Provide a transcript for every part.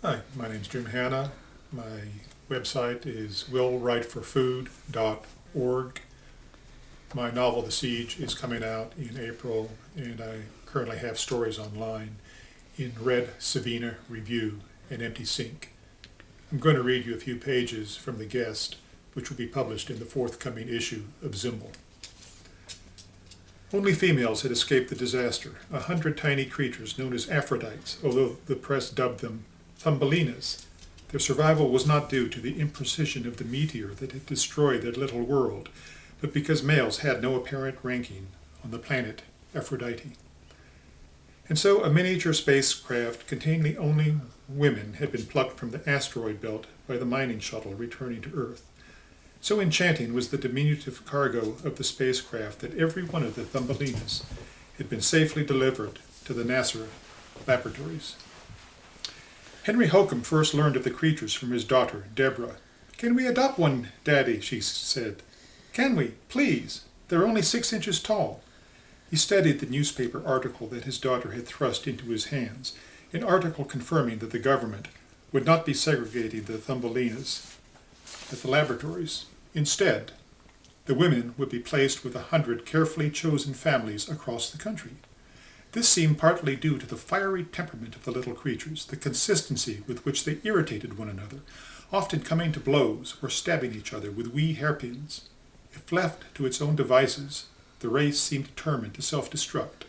Hi, my name's Jim Hanna. My website is willwriteforfood.org. My novel, The Siege, is coming out in April, and I currently have stories online in Red Savina Review and Empty Sink. I'm going to read you a few pages from The Guest, which will be published in the forthcoming issue of Zymbol. Only females had escaped the disaster, 100 tiny creatures known as Aphrodites, although the press dubbed them Thumbelinas. Their survival was not due to the imprecision of the meteor that had destroyed their little world, but because males had no apparent ranking on the planet Aphrodite. And so a miniature spacecraft containing only women had been plucked from the asteroid belt by the mining shuttle returning to Earth. So enchanting was the diminutive cargo of the spacecraft that every one of the Thumbelinas had been safely delivered to the NASA laboratories. Henry Holcomb first learned of the creatures from his daughter, Deborah. "Can we adopt one, Daddy?" she said. "Can we? Please. They're only 6 inches tall." He studied the newspaper article that his daughter had thrust into his hands, an article confirming that the government would not be segregating the Thumbelinas at the laboratories. Instead, the women would be placed with 100 carefully chosen families across the country. This seemed partly due to the fiery temperament of the little creatures, the consistency with which they irritated one another, often coming to blows or stabbing each other with wee hairpins. If left to its own devices, the race seemed determined to self-destruct,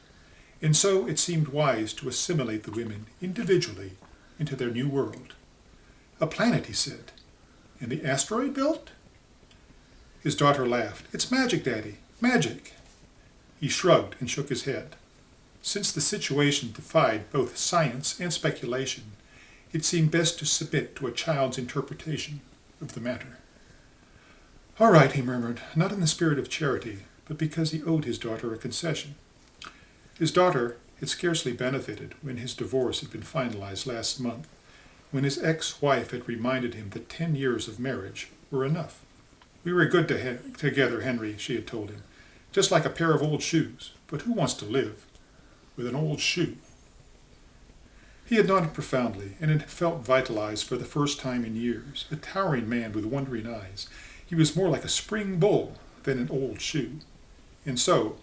and so it seemed wise to assimilate the women individually into their new world. "A planet," he said. "In the asteroid belt?" His daughter laughed. "It's magic, Daddy, magic." He shrugged and shook his head. Since the situation defied both science and speculation, it seemed best to submit to a child's interpretation of the matter. "All right," he murmured, not in the spirit of charity, but because he owed his daughter a concession. His daughter had scarcely benefited when his divorce had been finalized last month, when his ex-wife had reminded him that 10 years of marriage were enough. "We were good together, Henry," she had told him, "just like a pair of old shoes. But who wants to live with an old shoe?" He had nodded profoundly, and had felt vitalized for the first time in years. A towering man with wondering eyes, he was more like a spring bull than an old shoe. And so,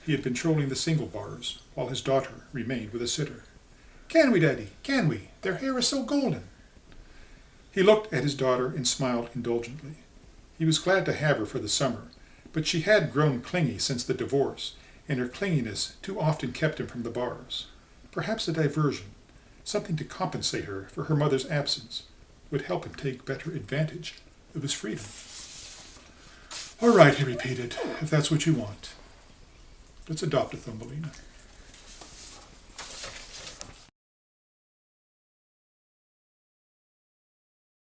he had been trolling the single bars, while his daughter remained with a sitter. "Can we, Daddy? Can we? Their hair is so golden." He looked at his daughter and smiled indulgently. He was glad to have her for the summer, but she had grown clingy since the divorce, and her clinginess too often kept him from the bars. Perhaps a diversion, something to compensate her for her mother's absence, would help him take better advantage of his freedom. "All right," he repeated, "if that's what you want. Let's adopt a Thumbelina."